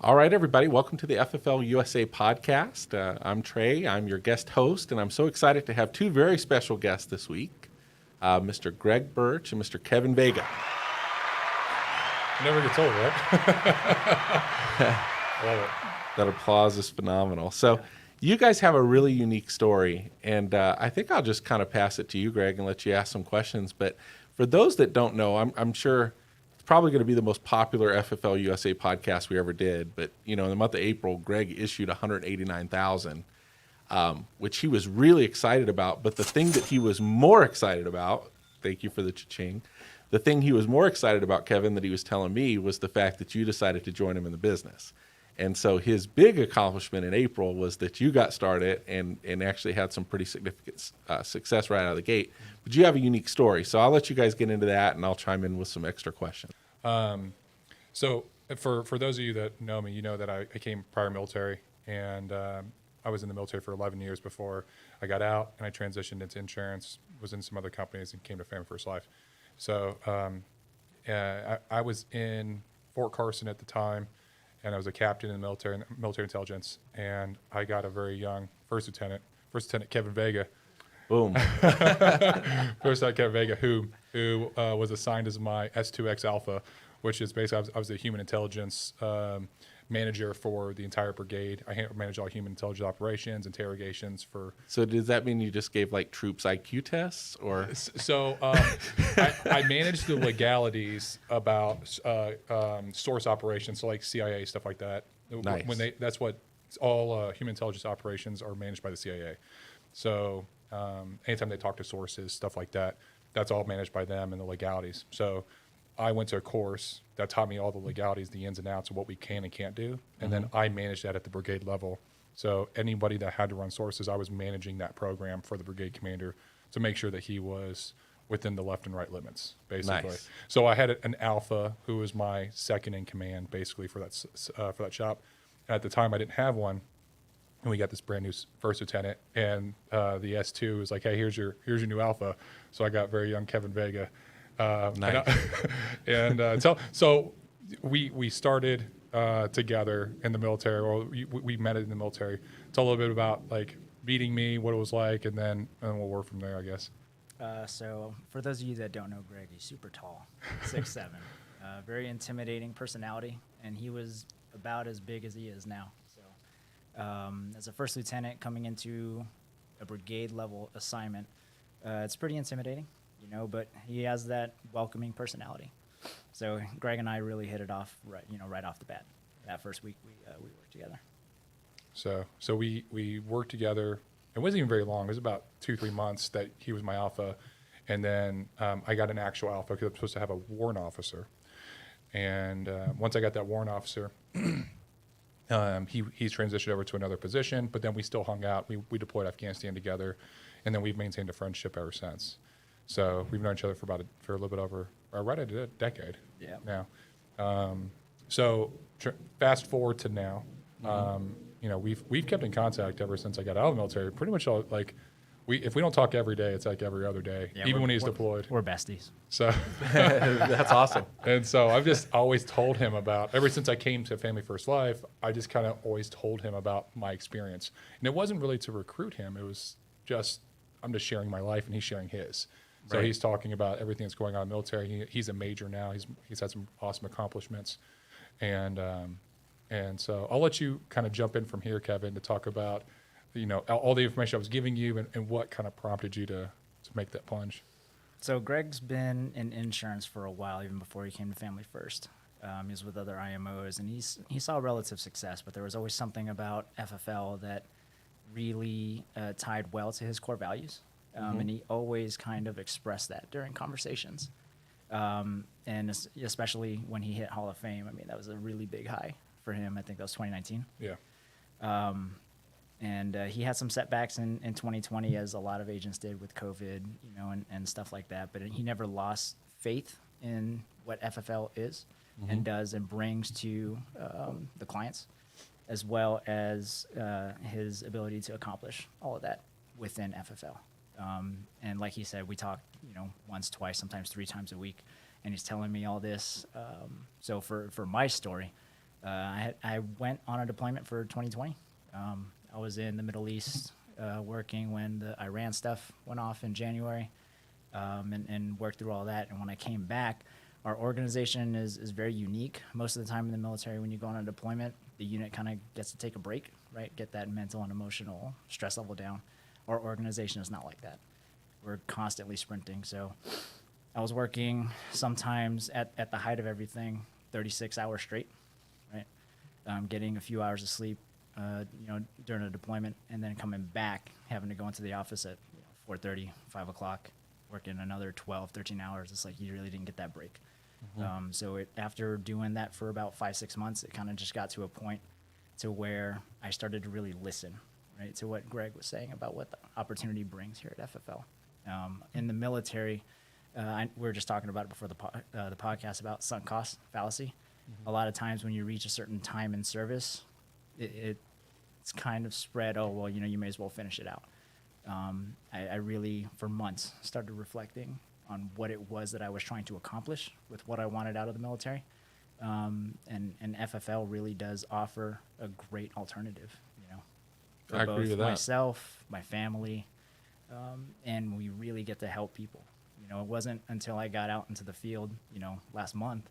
All right, everybody, welcome to the FFL USA podcast. I'm Trey. I'm your guest host, and I'm so excited to have two very special guests this week, Mr. Greg Birch and Mr. Kevin Vega. Never gets old, right? Love it. That applause is phenomenal. So you guys have a really unique story, and I think I'll just kind of pass it to you, Greg, and let you ask some questions. But for those that don't know, I'm sure it's probably going to be the most popular FFL USA podcast we ever did. But, you know, in the month of April, Greg issued 189,000, which he was really excited about. But the thing that he was more excited about, thank you for the cha-ching, the thing he was more excited about, Kevin, that he was telling me was the fact that you decided to join him in the business. And so his big accomplishment in April was that you got started and actually had some pretty significant success right out of the gate. But you have a unique story. So I'll let you guys get into that, and I'll chime in with some extra questions. So for those of you that know me, you know that I came prior military, and I was in the military for 11 years before I got out, and I transitioned into insurance, was in some other companies, and came to Family First Life. So I was in Fort Carson at the time, and I was a captain in the military intelligence, and I got a very young First Lieutenant Kevin Vega. Boom. First Lieutenant Kevin Vega, who was assigned as my S2X Alpha, which is basically I was the human intelligence manager for the entire brigade. I managed all human intelligence operations, interrogations for. So does that mean you just gave like troops IQ tests, or? So I managed the legalities about source operations, so like CIA stuff like that. Nice. That's what all human intelligence operations are managed by the CIA. So anytime they talk to sources, stuff like that, that's all managed by them and the legalities. So I went to a course that taught me all the legalities, the ins and outs of what we can and can't do. And then I managed that at the brigade level. So anybody that had to run sources, I was managing that program for the brigade commander to make sure that he was within the left and right limits, basically. Nice. So I had an alpha who was my second in command, basically, for that shop. And at the time, I didn't have one. And we got this brand new first lieutenant, and the S2 was like, "Hey, here's your new alpha." So I got very young Kevin Vega. Nice. So we started together in the military, or we met in the military. Tell a little bit about like meeting me, what it was like, and then we'll work from there, I guess. So for those of you that don't know Greg, he's super tall, 6'7", very intimidating personality, and he was about as big as he is now. So as a first lieutenant coming into a brigade level assignment, it's pretty intimidating, you know, but he has that welcoming personality. So Greg and I really hit it off right off the bat. That first week we worked together. So we worked together. It wasn't even very long. It was about 2-3 months that he was my alpha, and then I got an actual alpha because I'm supposed to have a warrant officer. And once I got that warrant officer, he's transitioned over to another position. But then we still hung out. We deployed Afghanistan together, and then we've maintained a friendship ever since. So we've known each other for a little bit over, or right at a decade. Yeah. Now, so fast forward to now. You know, we've kept in contact ever since I got out of the military. Pretty much all, like, if we don't talk every day, it's like every other day, Yeah, even when he's deployed. We're besties. So That's awesome. and so I've just always told him about, ever since I came to Family First Life, I just kind of always told him about my experience. And it wasn't really to recruit him. It was just, I'm just sharing my life and he's sharing his. So Right. he's talking about everything that's going on in the military. He's a major now. He's had some awesome accomplishments. And so I'll let you kind of jump in from here, Kevin, to talk about, you know, all the information I was giving you and what kind of prompted you to make that plunge. So Greg's been in insurance for a while, even before he came to Family First. He was with other IMOs, and he saw relative success, but there was always something about FFL that really tied well to his core values, and he always kind of expressed that during conversations. And especially when he hit Hall of Fame, I mean, that was a really big high for him. I think that was 2019. Yeah. And he had some setbacks in 2020, as a lot of agents did with COVID, you know, and stuff like that. But he never lost faith in what FFL is and does and brings to the clients, as well as his ability to accomplish all of that within FFL. And like he said, we talk, you know, once, twice, sometimes 3 times a week, and he's telling me all this. So for my story, I went on a deployment for 2020. I was in the Middle East working when the Iran stuff went off in January, and worked through all that. And when I came back, our organization is very unique. Most of the time in the military, when you go on a deployment, the unit kind of gets to take a break, right? Get that mental and emotional stress level down. Our organization is not like that. We're constantly sprinting. So I was working sometimes at the height of everything, 36 hours straight, right? Getting a few hours of sleep, during a deployment, and then coming back, having to go into the office at 4:30, 5 o'clock, working another 12, 13 hours. It's like you really didn't get that break. So after doing that for about 5-6 months, it kind of just got to a point to where I started to really listen, right, to what Greg was saying about what the opportunity brings here at FFL. In the military, we were just talking about it before the podcast about sunk cost fallacy. A lot of times when you reach a certain time in service, it's kind of spread, oh, well, you may as well finish it out. I really, for months, started reflecting on what it was that I was trying to accomplish with what I wanted out of the military. And FFL really does offer a great alternative, for I agree both with that. myself, my family, and we really get to help people. It wasn't until I got out into the field, last month,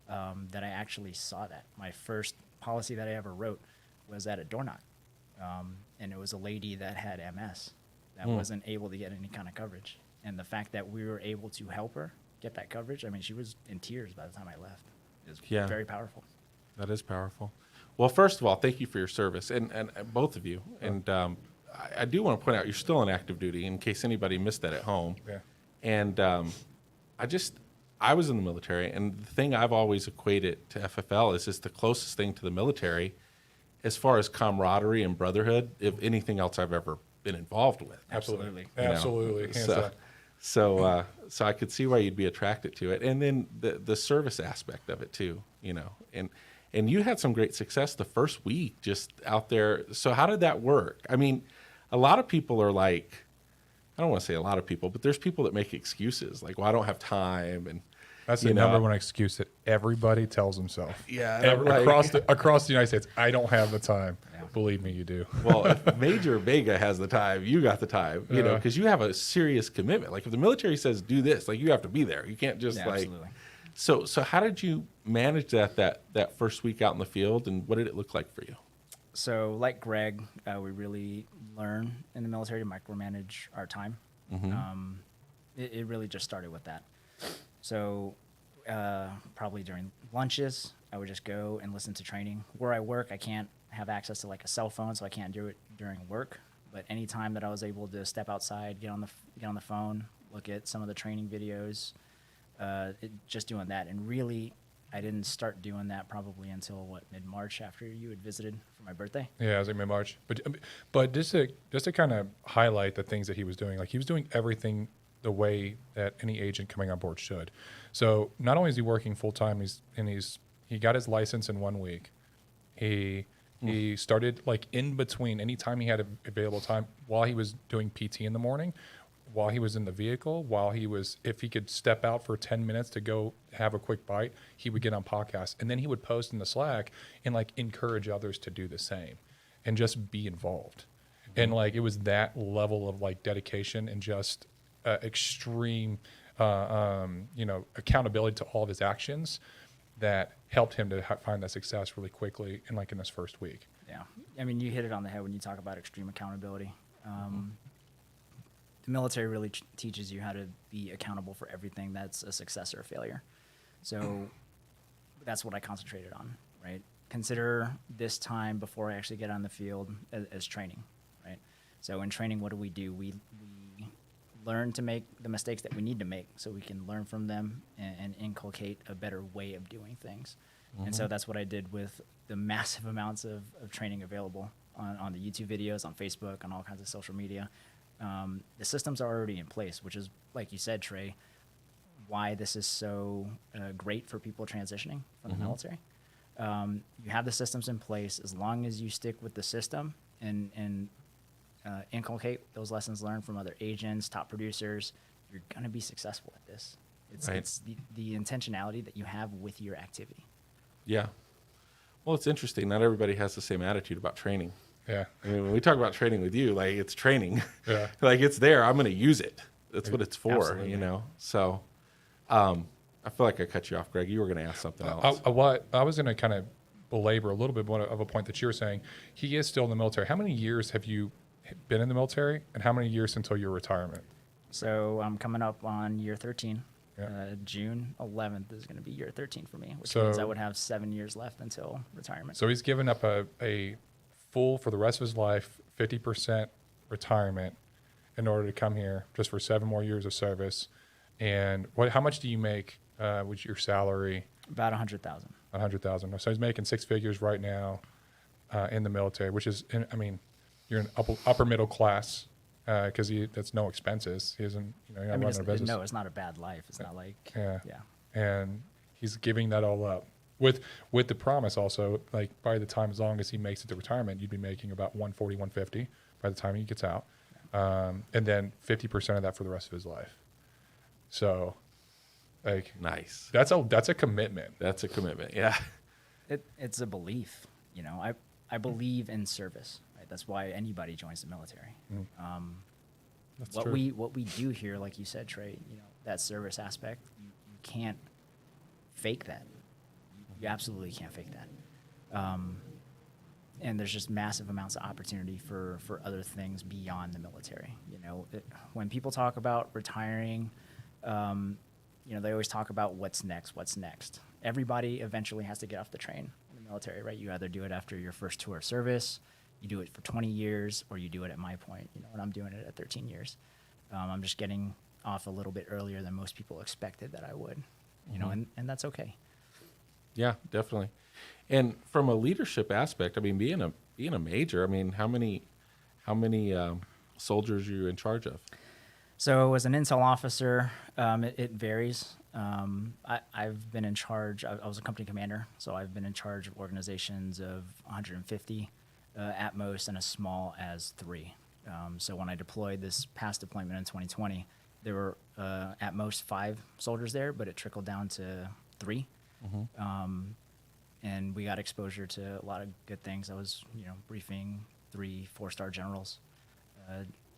that I actually saw that. My first policy that I ever wrote was at a door knock. And it was a lady that had MS that wasn't able to get any kind of coverage. And the fact that we were able to help her get that coverage, I mean, she was in tears by the time I left. It was very powerful. That is powerful. Well, first of all, thank you for your service, and both of you. And I do want to point out you're still on active duty in case anybody missed that at home. Yeah. And I was in the military, and the thing I've always equated to FFL is just the closest thing to the military as far as camaraderie and brotherhood, if anything else I've ever been involved with. Absolutely. You know? Absolutely. Hands down. So I could see why you'd be attracted to it, and then the service aspect of it too, And you had some great success the first week just out there. So how did that work? I mean, a lot of people are like, I don't want to say a lot of people, but there's people that make excuses like, well, I don't have time, and That's the number one excuse that everybody tells themselves. Yeah, Across the United States, I don't have the time. Yeah. Believe me, you do. Well, if Major Vega has the time, you got the time, because you have a serious commitment. Like if the military says do this, like you have to be there. You can't just Absolutely. So how did you manage that first week out in the field, and what did it look like for you? So like Greg, we really learn in the military to micromanage our time. It really just started with that. So probably during lunches, I would just go and listen to training. Where I work, I can't have access to like a cell phone, so I can't do it during work. But any time that I was able to step outside, get on the phone, look at some of the training videos, just doing that. And really, I didn't start doing that probably until mid-March, after you had visited for my birthday. Yeah, it was like mid-March. But just to kind of highlight the things that he was doing, like he was doing everything the way that any agent coming on board should. So not only is he working full time, he got his license in 1 week. He started like in between, anytime he had available time, while he was doing PT in the morning, while he was in the vehicle, if he could step out for 10 minutes to go have a quick bite, he would get on podcasts, and then he would post in the Slack and like encourage others to do the same and just be involved. And like, it was that level of like dedication and just extreme, accountability to all of his actions that helped him to find that success really quickly in this first week. Yeah. I mean, you hit it on the head when you talk about extreme accountability. The military really teaches you how to be accountable for everything that's a success or a failure. So that's what I concentrated on, right? Consider this time before I actually get on the field as training, right? So in training, what do? We learn to make the mistakes that we need to make so we can learn from them and inculcate a better way of doing things. And so that's what I did with the massive amounts of training available on the YouTube videos, on Facebook, on all kinds of social media. The systems are already in place, which is, like you said, Trey, why this is so great for people transitioning from the military. You have the systems in place. As long as you stick with the system and inculcate those lessons learned from other agents, top producers, you're going to be successful at this. It's the intentionality that you have with your activity. Yeah. Well, it's interesting. Not everybody has the same attitude about training. Yeah. I mean, when we talk about training with you, like it's training, Yeah. like it's there. I'm going to use it. That's what it's for, Absolutely. you know? So, I feel like I cut you off, Greg. You were going to ask something else. I was going to kind of belabor a little bit more of a point that you were saying. He is still in the military. How many years have you been in the military, and how many years until your retirement? So I'm coming up on year 13. Yeah. June 11th is going to be year 13 for me, which So- means I would have 7 years left until retirement. So he's given up a full, for the rest of his life, 50% retirement in order to come here just for 7 more years of service. And how much do you make with your salary? About 100,000. 100,000. So he's making 6 figures right now in the military, which is, I mean, you're in upper middle class because that's no expenses. He isn't, you're not running a business. No, it's not a bad life. It's not like, Yeah. yeah. And he's giving that all up with the promise also, like by the time, as long as he makes it to retirement, you'd be making about 140, 150 by the time he gets out. And then 50% of that for the rest of his life. So like Nice. that's a commitment. That's a commitment. Yeah. It's a belief, I believe in service, right? That's why anybody joins the military. That's What true. we do here, like you said, Trey, that service aspect, you can't fake that. You absolutely can't fake that. And there's just massive amounts of opportunity for other things beyond the military. When people talk about retiring, they always talk about what's next. Everybody eventually has to get off the train in the military, right? You either do it after your first tour of service, you do it for 20 years, or you do it at my point, and I'm doing it at 13 years. I'm just getting off a little bit earlier than most people expected that I would, and that's okay. Yeah, definitely. And from a leadership aspect, I mean, being a major, I mean, how many soldiers are you in charge of? So as an intel officer, it varies. I've been in charge. I was a company commander, so I've been in charge of organizations of 150 at most, and as small as 3. So when I deployed this past deployment in 2020, there were at most 5 soldiers there, but it trickled down to 3. And we got exposure to a lot of good things. I was, briefing 3 4-star generals,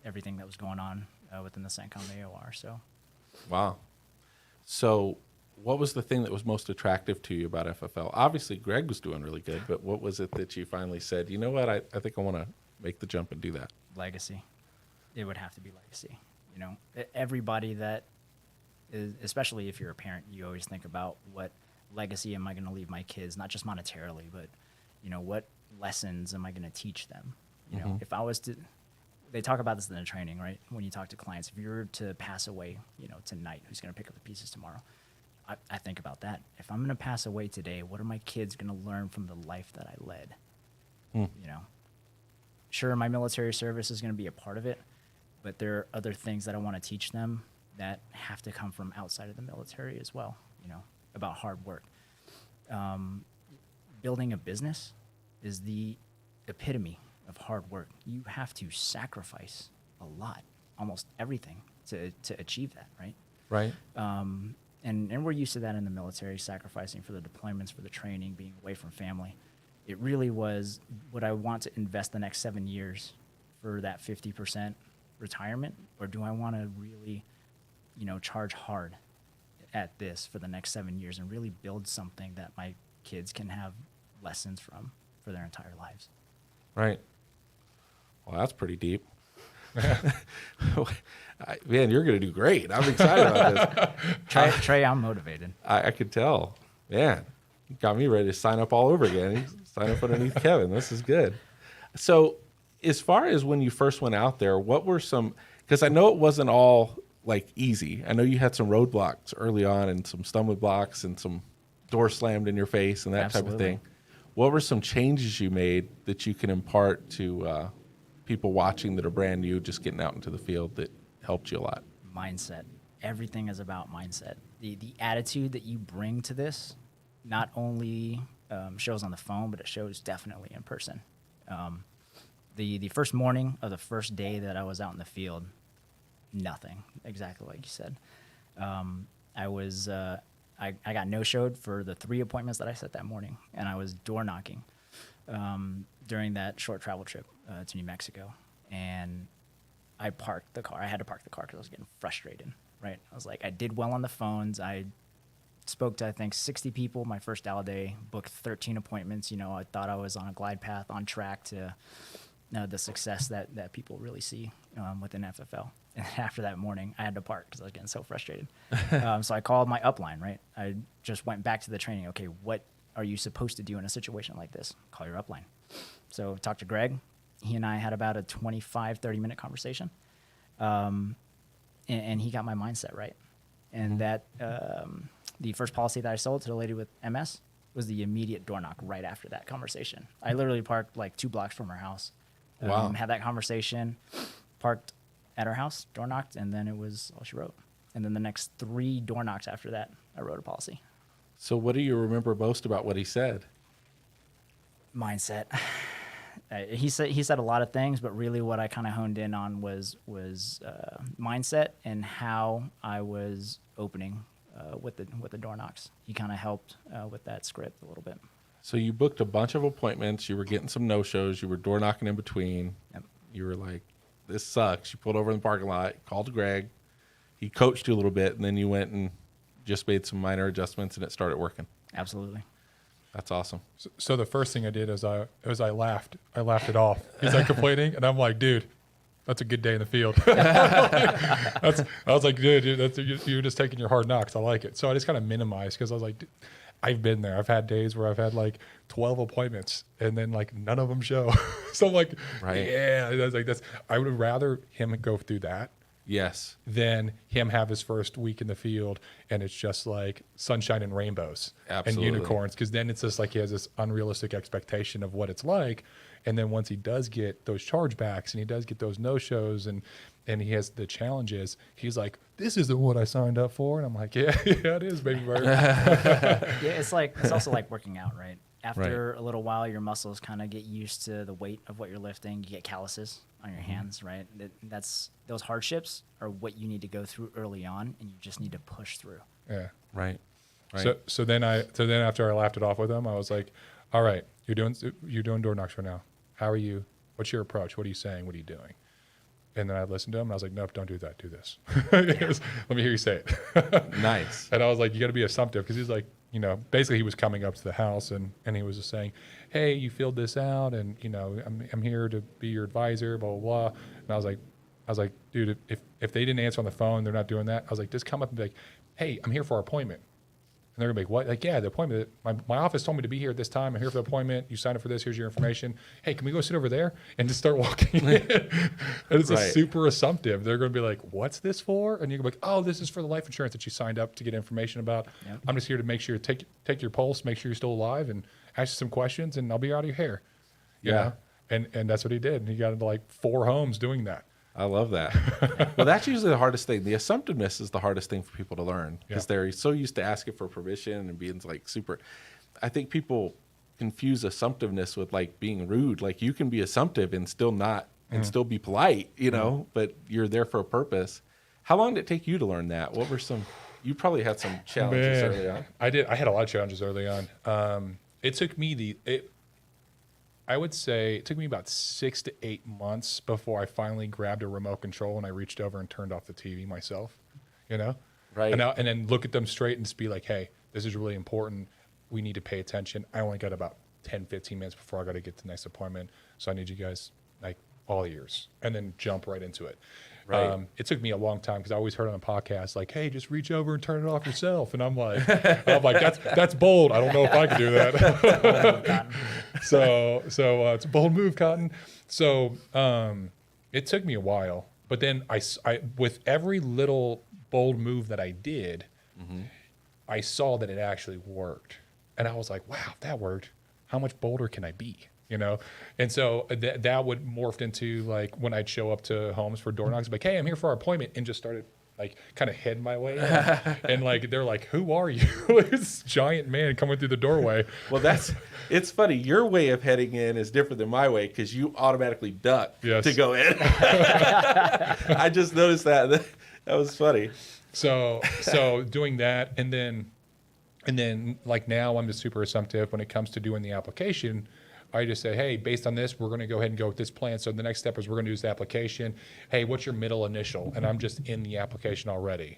everything that was going on within the CENTCOM AOR. So, Wow. So what was the thing that was most attractive to you about FFL? Obviously, Greg was doing really good, but what was it that you finally said, you know what, I think I want to make the jump and do that? legacy. It would have to be legacy. Everybody that is, especially if you're a parent, you always think about what legacy am I going to leave my kids, not just monetarily, but, what lessons am I going to teach them? If I was to, they talk about this in the training, right? When you talk to clients, if you were to pass away, tonight, who's going to pick up the pieces tomorrow? I think about that. If I'm going to pass away today, what are my kids going to learn from the life that I led? Sure, my military service is going to be a part of it, but there are other things that I want to teach them that have to come from outside of the military as well, about hard work. Building a business is the epitome of hard work. You have to sacrifice a lot, almost everything, to achieve that, right? Right. And we're used to that in the military, sacrificing for the deployments, for the training, being away from family. It really was, would I want to invest the next 7 years for that 50% retirement? Or do I want to really, charge hard at this for the next 7 years and really build something that my kids can have lessons from for their entire lives? Right. Well, that's pretty deep. Man, you're going to do great. I'm excited about this. Trey, I'm motivated. I could tell. Man, you got me ready to sign up all over again. Sign up underneath Kevin. This is good. So as far as when you first went out there, what were some, because I know it wasn't all like easy. I know you had some roadblocks early on and some stumbling blocks and some doors slammed in your face and that type of Absolutely. thing. What were some changes you made that you can impart to people watching that are brand new, just getting out into the field, that helped you a lot? Mindset. Everything is about mindset. The attitude that you bring to this not only shows on the phone, but it shows definitely in person. The first morning of the first day that I was out in the field, nothing. Exactly like you said. I I got no-showed for the 3 appointments that I set that morning, and I was door knocking during that short travel trip to New Mexico. And I parked the car. I had to park the car because I was getting frustrated, right? I was like, I did well on the phones. I spoke to, I think, 60 people my first Dow day, booked 13 appointments. You know, I thought I was on a glide path, on track to the success that people really see within FFL. And after that morning, I had to park because I was getting so frustrated. So I called my upline, right? I just went back to the training. Okay, what are you supposed to do in a situation like this? Call your upline. So talked to Greg. He and I had about a 25, 30-minute conversation. And he got my mindset right. And that the first policy that I sold to the lady with MS was the immediate door knock right after that conversation. I literally parked like 2 blocks from her house. Wow. Had that conversation, parked at her house, door knocked, and then it was all she wrote. And then the next 3 door knocks after that, I wrote a policy. So what do you remember most about what he said? Mindset. He said a lot of things, but really what I kind of honed in on was mindset and how I was opening with the door knocks. He kind of helped with that script a little bit. So you booked a bunch of appointments. You were getting some no-shows. You were door knocking in between. Yep. You were like, this sucks. You pulled over in the parking lot, called Greg. He coached you a little bit, and then you went and just made some minor adjustments, and it started working. Absolutely. That's awesome. So the first thing I did is I laughed. I laughed it off. He's like complaining, and I'm like, dude, that's a good day in the field. I was like, dude, you're just taking your hard knocks. I like it. So I just kind of minimized because I was like, dude, I've been there. I've had days where I've had like 12 appointments and then like none of them show. So I'm like, Right. yeah, I was like, I would rather him go through that Yes. than him have his first week in the field and it's just like sunshine and rainbows Absolutely. and unicorns. Because then it's just like he has this unrealistic expectation of what it's like. And then once he does get those chargebacks and he does get those no-shows and he has the challenges, he's like, this isn't what I signed up for. And I'm like, yeah, it is, baby bird. Yeah, it's also like working out, right? After a little while, your muscles kind of get used to the weight of what you're lifting. You get calluses on your hands, right? That's those hardships are what you need to go through early on, and you just need to push through. Yeah. Right. So then after I laughed it off with him, I was like, all right, you're doing door knocks right now. How are you? What's your approach? What are you saying? What are you doing? And then I listened to him and I was like, nope, don't do that. Do this. Let me hear you say it. Nice. And I was like, you got to be assumptive because he's like, you know, basically he was coming up to the house and he was just saying, hey, you filled this out and, you know, I'm here to be your advisor, blah, blah, blah. And I was like, dude, if they didn't answer on the phone, they're not doing that. I was like, just come up and be like, hey, I'm here for our appointment. And they're gonna be like, what? Like, yeah, the appointment. My office told me to be here at this time. I'm here for the appointment. You signed up for this. Here's your information. Hey, can we go sit over there and just start walking in? And it's Right. a super assumptive. They're gonna be like, what's this for? And you're gonna be like, oh, this is for the life insurance that you signed up to get information about. Yep. I'm just here to make sure take your pulse, make sure you're still alive, and ask you some questions, and I'll be out of your hair. You Yeah. know? And that's what he did. And he got into like 4 homes doing that. I love that. Well, that's usually the hardest thing. The assumptiveness is the hardest thing for people to learn because Yeah. they're so used to asking for permission and being like super. I think people confuse assumptiveness with like being rude. Like you can be assumptive and still not and still be polite, you know, but you're there for a purpose. How long did it take you to learn that? What were some? You probably had some challenges early on. I did. I had a lot of challenges early on. It took me I would say it took me about 6 to 8 months before I finally grabbed a remote control and I reached over and turned off the TV myself, you know? Right. And then look at them straight and just be like, hey, this is really important. We need to pay attention. I only got about 10, 15 minutes before I got to get to the next appointment. So I need you guys like all ears and then jump right into it. Right. It took me a long time because I always heard on a podcast like, "Hey, just reach over and turn it off yourself," and I'm like, "That's bold. I don't know if I can do that." So it's a bold move, Cotton. So it took me a while, but then I with every little bold move that I did, I saw that it actually worked, and I was like, "Wow, that worked. How much bolder can I be?" You know, and so that would morphed into like when I'd show up to homes for door knocks, like, "Hey, I'm here for our appointment," and just started like kind of heading my way in. And like they're like, "Who are you?" Like, this giant man coming through the doorway. Well, it's funny. Your way of heading in is different than my way because you automatically duck to go in. I just noticed that. That was funny. So doing that, and then And then like now I'm just super assumptive when it comes to doing the application. I just say, hey, based on this, we're going to go ahead and go with this plan. So the next step is we're going to do this application. Hey, what's your middle initial? And I'm just in the application already.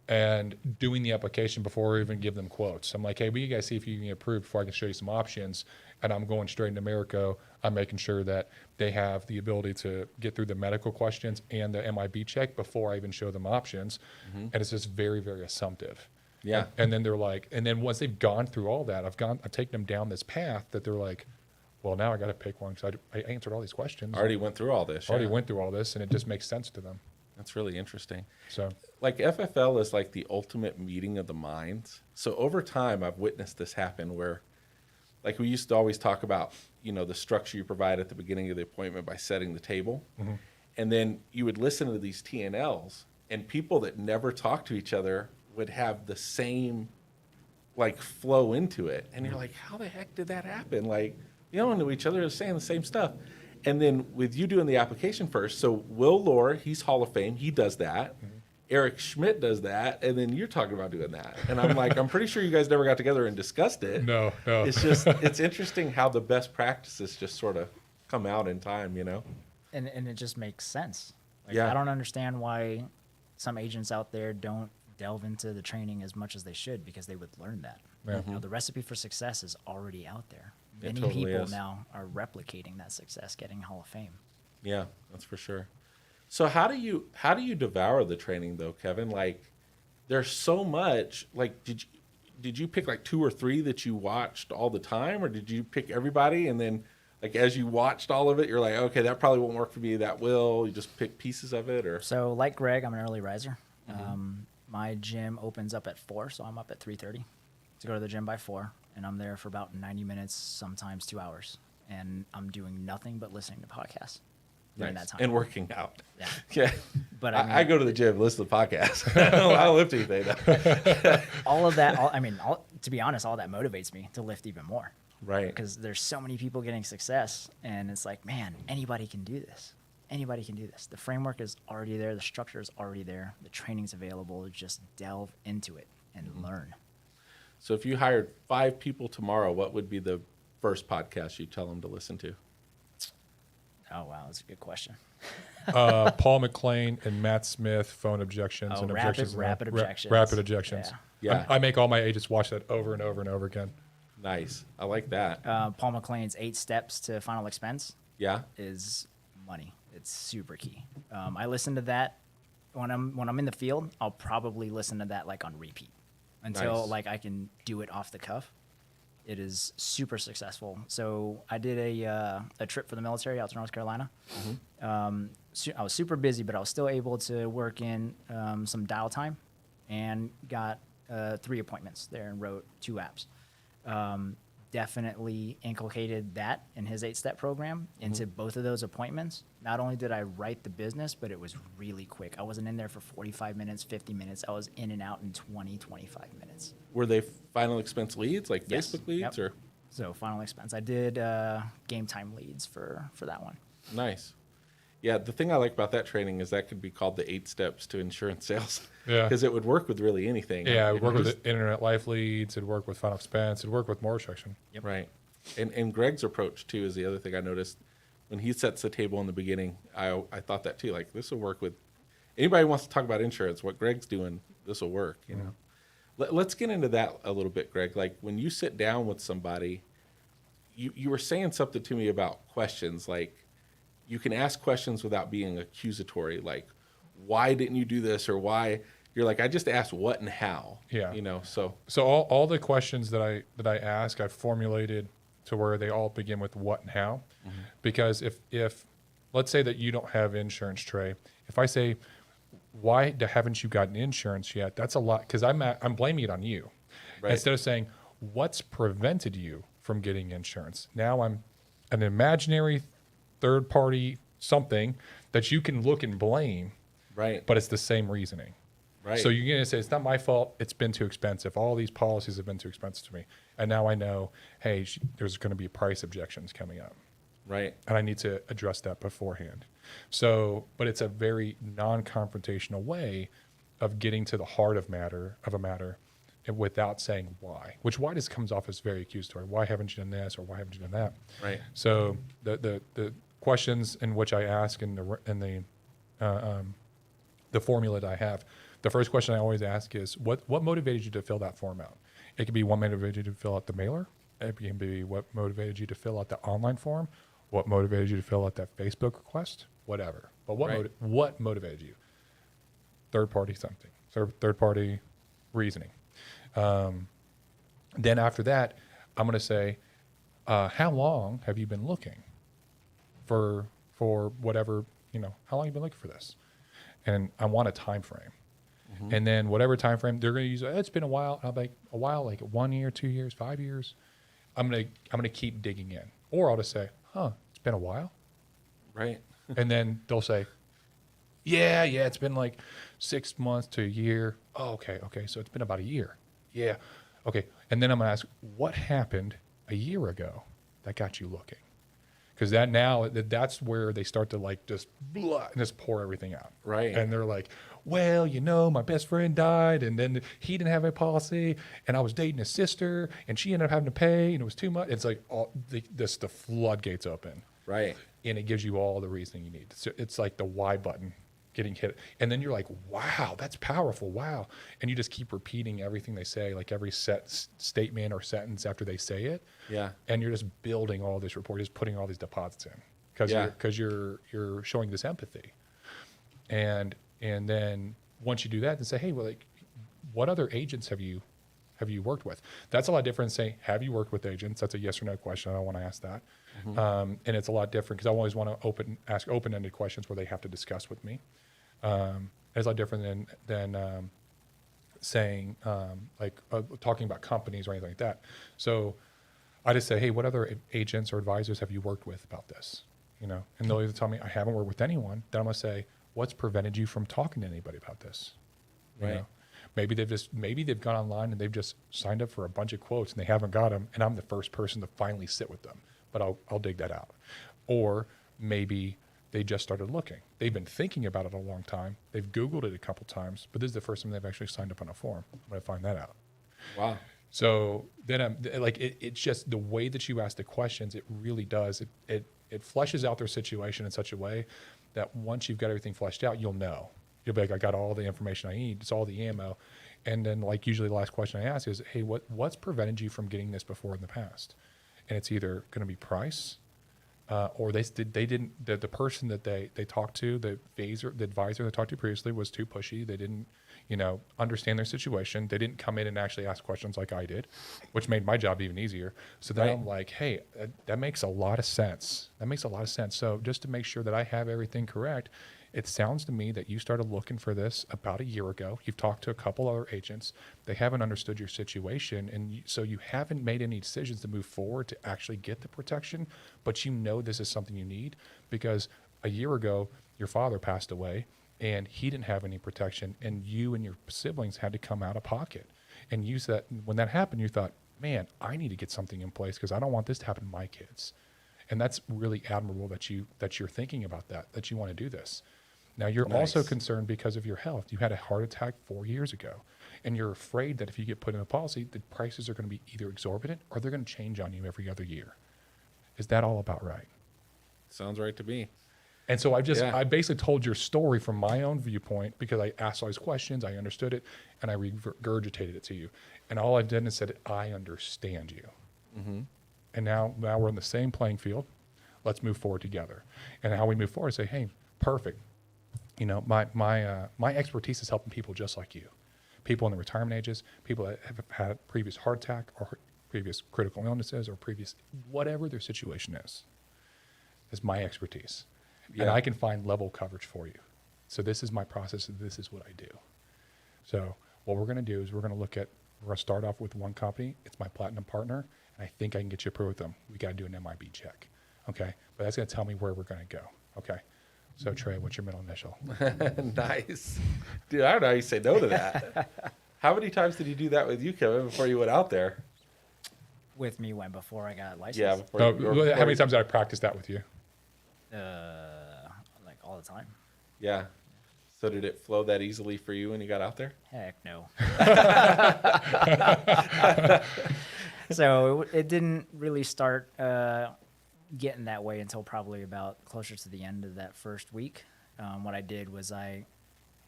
And doing the application before I even give them quotes. I'm like, hey, will you guys see if you can get approved before I can show you some options? And I'm going straight into Americo. I'm making sure that they have the ability to get through the medical questions and the MIB check before I even show them options. And it's just very, very assumptive. Yeah. And then they're like, and then once they've gone through all that, I've taken them down this path that they're like, well, now I got to pick one because I answered all these questions. Already went through all this. Already yeah. went through all this, and it just makes sense to them. That's really interesting. So Like FFL is like the ultimate meeting of the minds. So over time, I've witnessed this happen where, like we used to always talk about, the structure you provide at the beginning of the appointment by setting the table. And then you would listen to these TNLs, and people that never talk to each other would have the same like flow into it. And you're like, how the heck did that happen? Like, you don't know each other, they're saying the same stuff. And then with you doing the application first, so Will Lohr, he's Hall of Fame, he does that. Eric Schmidt does that, and then you're talking about doing that. And I'm like, I'm pretty sure you guys never got together and discussed it. no. It's interesting how the best practices just sort of come out in time, And it just makes sense. Like, Yeah. I don't understand why some agents out there don't delve into the training as much as they should, because they would learn that. Yeah. The recipe for success is already out there. It Many totally people is. now are replicating that success, getting Hall of Fame. Yeah, that's for sure. So how do you devour the training though, Kevin? Like, there's so much. Like, did you pick like 2 or 3 that you watched all the time, or did you pick everybody and then like as you watched all of it, you're like, okay, that probably won't work for me. That will. You just pick pieces of it, or So like Greg, I'm an early riser. My gym opens up at 4, so I'm up at 3:30 to go to the gym by 4, and I'm there for about 90 minutes, sometimes 2 hours, and I'm doing nothing but listening to podcasts during Nice. that time. And working out. Yeah. Yeah. But I go to the gym, listen to podcasts. I don't lift anything. all of that, to be honest, all that motivates me to lift even more. Right. Because there's so many people getting success, and it's like, man, anybody can do this. Anybody can do this. The framework is already there. The structure is already there. The training's available. Just delve into it and learn. So if you hired 5 people tomorrow, what would be the first podcast you'd tell them to listen to? Oh, wow. That's a good question. Paul McLean and Matt Smith, phone objections Oh, and rapid- objections. rapid objections. Rapid objections. Yeah. I make all my agents watch that over and over and over again. Nice. I like that. Paul McLean's 8 steps to final expense Yeah. is money. It's super key. I listen to that when I'm in the field. I'll probably listen to that like on repeat until Nice. like I can do it off the cuff. It is super successful. So I did a trip for the military out to North Carolina. I was super busy, but I was still able to work in some dial time, and got 3 appointments there and wrote 2 apps. Definitely inculcated that in his 8-step program into both of those appointments. Not only did I write the business, but it was really quick. I wasn't in there for 45 minutes, 50 minutes. I was in and out in 20, 25 minutes. Were they final expense leads, like Yes. Facebook leads, Yep. or So final expense. I did game time leads for that one. nice? Yeah, the thing I like about that training is that could be called the 8 steps to insurance sales. Yeah. Because it would work with really anything. Yeah, You it'd know, work with just- the internet life leads. It'd work with final expense. It'd work with mortgage section. Yep. Right. And Greg's approach too is the other thing I noticed. When he sets the table in the beginning, I thought that too. Like, this will work with anybody who wants to talk about insurance. What Greg's doing, this will work. You know. Let's get into that a little bit, Greg. Like, when you sit down with somebody, you were saying something to me about questions. Like, you can ask questions without being accusatory. Like, why didn't you do this, or why? You're like, I just asked what and how. Yeah. You know. So So all the questions that I ask, I've formulated to where they all begin with what and how. Because if let's say that you don't have insurance, Trey, if I say, why haven't you gotten insurance yet? That's a lot, because I'm blaming it on you. Right. Instead of saying, what's prevented you from getting insurance? Now I'm an imaginary third party something that you can look and blame, right. but it's the same reasoning. Right. So you're going to say, it's not my fault. It's been too expensive. All these policies have been too expensive to me. And now I know, hey, there's going to be price objections coming up. Right. And I need to address that beforehand. So, but it's a very non-confrontational way of getting to the heart of a matter and without saying why, which why just comes off as very accusatory. Why haven't you done this, or why haven't you done that? Right. So the questions in which I ask in the formula that I have, the first question I always ask is, what motivated you to fill that form out? It could be what motivated you to fill out the mailer. It can be what motivated you to fill out the online form, what motivated you to fill out that Facebook request, whatever. But what motivated you? Third party something, third party reasoning. Then after that, I'm going to say, how long have you been looking for whatever, how long have you been looking for this? And I want a time frame. And then whatever time frame they're going to use, it's been a while. I'll be like, a while, like 1 year, 2 years, 5 years. I'm gonna keep digging in, or I'll just say, it's been a while, Right. and then they'll say, yeah, it's been like 6 months to a year. Oh, okay, so it's been about a year. Yeah, okay. And then I'm gonna ask, what happened a year ago that got you looking? Because that's where they start to like just blah, and just pour everything out. Right. And they're like, well, my best friend died, and then he didn't have a policy, and I was dating his sister, and she ended up having to pay, and it was too much. It's like the floodgates open. Right. And it gives you all the reasoning you need. So it's like the why button getting hit. And then you're like, wow, that's powerful. Wow. And you just keep repeating everything they say, like every statement or sentence after they say it. Yeah. And you're just building all this rapport, just putting all these deposits in because you're showing this empathy. And then once you do that, then say, hey, well, like, what other agents have you worked with? That's a lot different than saying, have you worked with agents? That's a yes or no question. I don't want to ask that. And it's a lot different because I always want to ask open-ended questions where they have to discuss with me. It's a lot different than saying talking about companies or anything like that. So I just say, hey, what other agents or advisors have you worked with about this? And they'll either tell me I haven't worked with anyone. Then I'm gonna say, what's prevented you from talking to anybody about this? Right. Maybe they've gone online and they've just signed up for a bunch of quotes and they haven't got them, and I'm the first person to finally sit with them. But I'll dig that out. Or maybe they just started looking. They've been thinking about it a long time. They've Googled it a couple times, but this is the first time they've actually signed up on a form. I'm going to find that out. Wow. So then I'm like, it's just the way that you ask the questions. It really does. It fleshes out their situation in such a way that once you've got everything fleshed out, you'll know. You'll be like, I got all the information I need. It's all the ammo. And then like usually the last question I ask is, hey, what's prevented you from getting this before in the past? And it's either going to be price, or the person that they talked to, the advisor they talked to previously was too pushy. They didn't, understand their situation. They didn't come in and actually ask questions like I did, which made my job even easier. So then I'm like, hey, that makes a lot of sense. So just to make sure that I have everything correct, it sounds to me that you started looking for this about a year ago. You've talked to a couple other agents. They haven't understood your situation. And so you haven't made any decisions to move forward to actually get the protection, but this is something you need because a year ago, your father passed away and he didn't have any protection, and you and your siblings had to come out of pocket. And when that happened, you thought, man, I need to get something in place because I don't want this to happen to my kids. And that's really admirable that you're thinking about that you want to do this. Now, you're also concerned because of your health. You had a heart attack 4 years ago, and you're afraid that if you get put in a policy, the prices are going to be either exorbitant or they're going to change on you every other year. Is that all about right? Sounds right to me. And so I basically told your story from my own viewpoint because I asked all these questions, I understood it, and I regurgitated it to you. And all I've done is said, I understand you. Mm-hmm. And now we're in the same playing field. Let's move forward together. And how we move forward, say, hey, perfect. My expertise is helping people just like you, people in the retirement ages, people that have had previous heart attack or previous critical illnesses or previous whatever their situation is my expertise. Yeah. And I can find level coverage for you. So this is my process, and this is what I do. So what we're going to do is we're going to start off with one company. It's my platinum partner, and I think I can get you approved with them. We got to do an MIB check. Okay. But that's going to tell me where we're going to go. Okay. So Trey, what's your middle initial? Nice. Dude, I don't know how you say no to that. How many times did you do that with you, Kevin, before you went out there? With me when before I got licensed? Yeah. How many times did I practice that with you? Like all the time. Yeah. So did it flow that easily for you when you got out there? Heck no. So it didn't really start getting that way until probably about closer to the end of that first week. What I did was I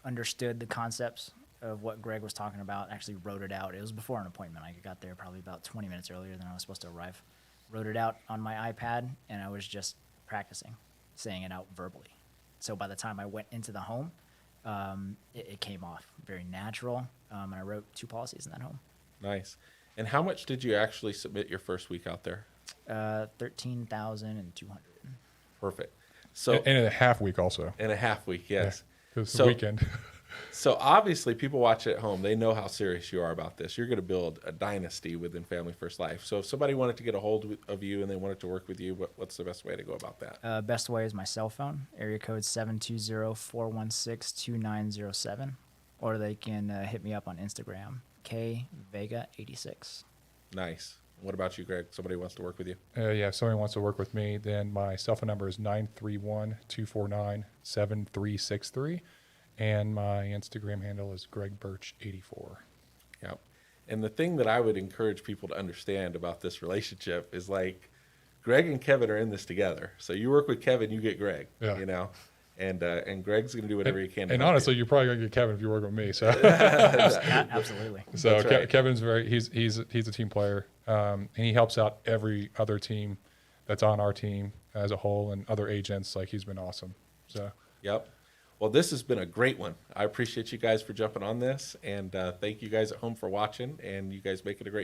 understood the concepts of what Greg was talking about, actually wrote it out. It was before an appointment. I got there probably about 20 minutes earlier than I was supposed to arrive. Wrote it out on my iPad, and I was just practicing, saying it out verbally. So by the time I went into the home, it came off very natural, and I wrote 2 policies in that home. Nice. And how much did you actually submit your first week out there? 13,200. Perfect. So And a half week also. in a half week, yes. Because So- the weekend. So obviously, people watch at home. They know how serious you are about this. You're going to build a dynasty within Family First Life. So if somebody wanted to get a hold of you and they wanted to work with you, what's the best way to go about that? Best way is my cell phone, area code 720-416-2907. Or they can hit me up on Instagram, kvega86. Nice. What about you, Greg? Somebody wants to work with you? Yeah, if somebody wants to work with me, then my cell phone number is 931-249-7363. And my Instagram handle is GregBirch84. Yep. And the thing that I would encourage people to understand about this relationship is like Greg and Kevin are in this together. So you work with Kevin, you get Greg. Yeah. You know, and Greg's going to do whatever he can. to And help honestly, you. you're probably gonna get Kevin if you work with me. So, Absolutely. so That's right. Kevin's he's a team player, and he helps out every other team that's on our team as a whole and other agents. Like he's been awesome. So. Yep. Well, this has been a great one. I appreciate you guys for jumping on this, and thank you guys at home for watching, and you guys make it a great week.